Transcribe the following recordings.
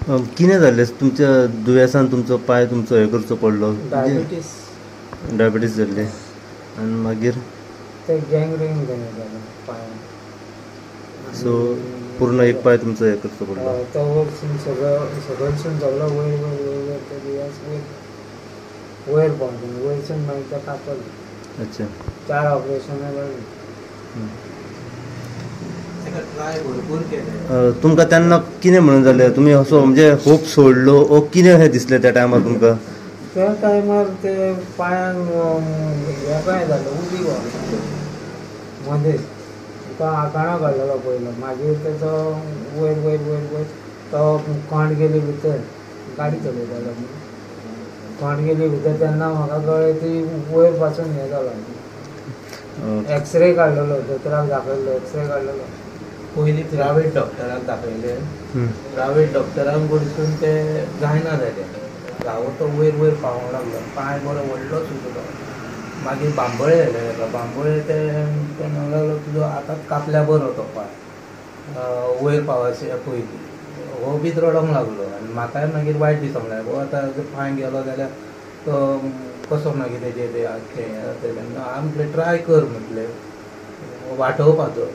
कितें जालें तुमच्या दुयेंसान तुमचो पांय तुमचो हें करचो पडलो? डायबिटीस जाल्ली आनी मागीर ते गँग्रीन जालें पांयान. सो पूर्ण एक पांय तुमचो हें करचो पडलो. तो वयरसून सकयलसून सगळो वयर वयर ते दुयेंस वयर पावलें. वयरसून मागीर ते कापले. अच्छा. 4 ऑपरेशनां जालीं. तुमकां तेन्ना कितें म्हणून जालें? तुमी असो म्हणजे होप सोडलो ओ कितें अशें दिसलें त्या टायमार तुमकां? त्या टायमार ते पांयान हें काय जालें उबी मदेंच तो आकाणो काडलेलो पयलो. मागीर तेजो वयर वयर वयर वयर तो कोंड गेली भितर. गाडी चलयतालो कोंड गेली भितर तेन्ना म्हाका कळ्ळें ती वयर पासून हें जालो. एक्सरे काडलेलो दोतोराक दाखयल्लो. एक्सरे काडलेलो. पयलीं प्रायवेट डॉक्टराक दाखयलें. प्रायवेट डॉक्टराक बडसून ते जायना जालें. घावो तो वयर वयर पावूंक लागलो. पांय बरो व्हडलो सुजलो. मागीर बांबळे येले ताका. बांबळे ते म्हणूंक लागलो तुजो आतांच कापल्या बरो तो पांय वयर पावचे पयलीं. हो बीच रडोंक लागलो आनी म्हाकाय मागीर वायट दिसोंक लागलें. हो आतां पांय गेलो जाल्यार तो कसो मागीर तेजें तें हें जातलें. हांवें म्हटलें ट्राय कर म्हटलें वांटोवपाचो.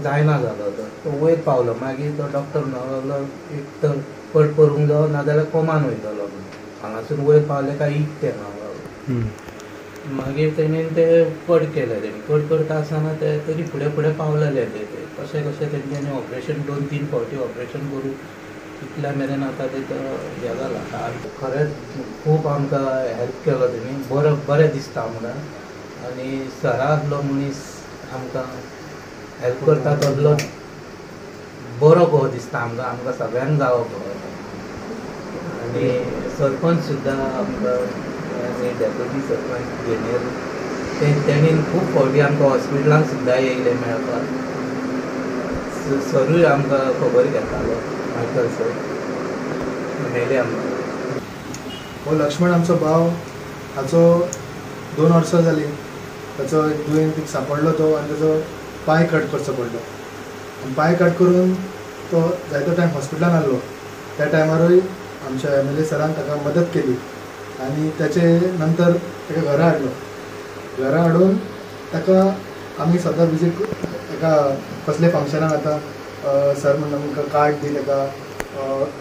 जायना जालो तो वयर पावलो. मागीर तो डॉक्टर म्हणूंक लागलो एक तर कट करूंक जायो नाजाल्यार कोमान वयतलो. हांगासून वयर पावले काय इट तें म्हणूंक लागलो. मागीर तेणेन ते कट केलें. तेणी कट करता आसतना ते तरी फुडें फुडें पावलेले ते कशें कशें तेंच्यांनी ऑपरेशन 2-3 फावटी ऑपरेशन करून इतल्या मेरेन आतां तें हें जालां. खरेंच खूब आमकां हेल्प केलो तेणी. बरें दिसता आमकां. आनी सरा आसलो मनीस आमकां हेल्प करता तसलो बरो कहो दिसता आमकां सगळ्यांक जावो कहो. आनी सरपंच सुद्दां आमकां डेप्युटी सरपंच जेनेर तेणी खूब फावटी आमकां हॉस्पिटलांत सुद्दां येयले मेळपाक. सरूय आमकां खबर घेतालो. मायकल सर मेले आमकां. हो लक्ष्मण आमचो भाव. हाचो 2 वर्सां जालीं ताचो दुयेंत सांपडलो तो आनी ताचो पांय कट करचो पडलो. आनी पांय कट करून तो जायतो टायम हॉस्पिटलान आहलो. त्या टायमारूय आमच्या MLA सरान ताका मदत केली आनी ताचे नंतर ताका घरा हाडलो. घरा हाडून ताका आमी सदां विजीट ताका कसले फंक्शनाक आतां सर म्हणून आमकां कार्ड दी ताका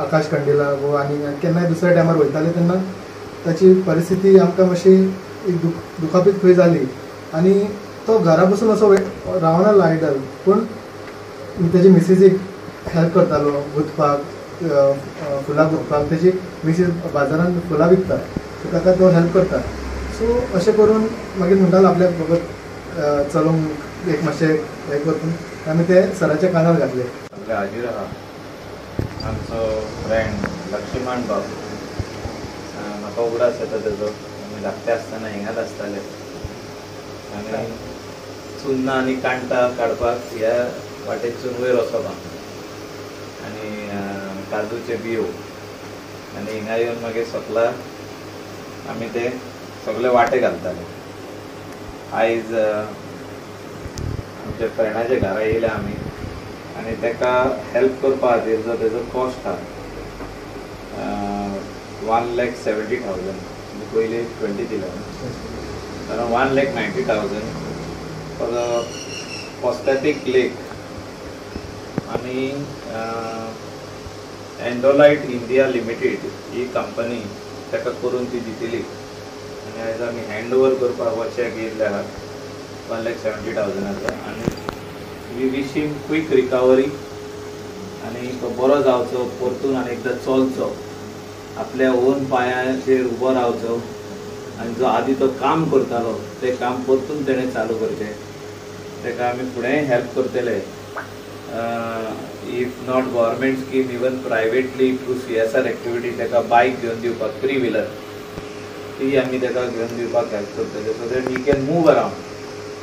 आकाश कंडिला गो आनी केन्नाय दुसऱ्या टायमार वयताले तेन्ना ताची परिस्थिती आमकां मातशी दुखापीत खंय जाली आनी तो घरा बसून असो रावना आयडल. पूण ताची मिसेसीक हेल्प करतालो गुंतपाक फुलां गुंतपाक. ताची मिसेस बाजारांत फुलां विकता सो ताका तो हेल्प करता. सो अशें करून मागीर म्हणटालो आपल्याक बाबा चलोवंक एक मातशें हें करतून आमी ते सराच्या कानार घातले. हाजीर आहा आमचो फ्रेंड लक्ष्मण बाब. म्हाका उगडास येता तेजो. आमी धाकटे आसतना हिंगाच आसताले आनी चुन्ना आनी कांटा काडपाक ह्या वाटेसून वयर वचप आनी काजूचे बियो आनी हिंगा येवन मागीर सकला आमी ते सगळे वाटे घालताले. आयज आमच्या फ्रेंडाच्या घरा येयले आमी आनी ताका हेल्प करपा खातीर जो तेजो कॉस्ट आहा 1,70,000. पयलीं 20 दिलें around 1,90,000 for the prosthetic leg. आनी एंडोलाइट इंडिया लिमिटेड ही कंपनी ताका करून ती दितली आनी आयज आमी हँड ओवर करपाक हो चॅक येयल्ले आहात 1,70,000 आनी we wish him quick recovery आनी तो बरो जावचो. परतून आनी एकदां चलचो आपल्या ओन पांयाचेर उबो रावचो आनी जो आदी तो काम करतालो ते काम परतून तेणें चालू करचें. ताका आमी फुडेंय हेल्प करतले. If not government scheme even privately through CSR activity ताका बायक घेवन दिवपाक 3 व्हिलर ती आमी ताका घेवन दिवपाक हेल्प करतले so that he can move around.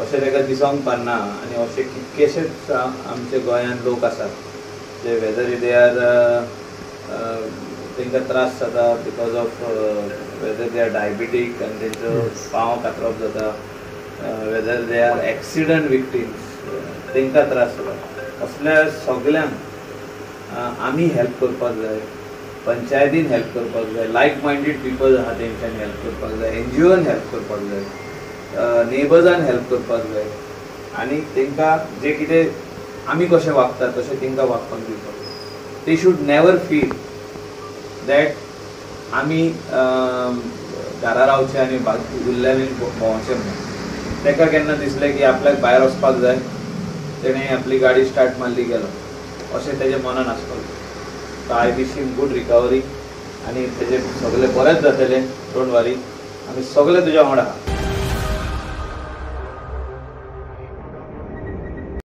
अशें ताका दिसोंक पाडना. आनी अशे कितकेशेच आमचे गोंयांत लोक आसात जे वेदर दे आर तांकां त्रास जाता because of whether they are diabetic आनी तेंचो पांव कातरप जाता. Whether they are accident victims तांकां त्रास जाता. असल्या सगळ्यांक आमी हेल्प करपाक जाय. पंचायतीन हेल्प करपाक जाय, लायक मायंडेड पीपल आहा तेंच्यांनी हेल्प करपाक जाय, एनजीओन हेल्प करपाक जाय, नेबर्जान हेल्प करपाक जाय आनी तेंकां जे कितें आमी कशें वागतात तशें तेंकां वागपाक दिवपाक. They should never feel that आमी घरा रावचे आनी उरलेले भोंवचें म्हणून. तेका केन्ना दिसलें की आपल्याक भायर वचपाक जाय, तेणें आपली गाडी स्टार्ट मारली गेलो, अशें तेजे मनान आसपाक जाय. So I wish him good recovery आनी तेजें सगळें बरेंच जातलें. डोंट वरी, आमी सगळे तुज्या वांगडा आहा.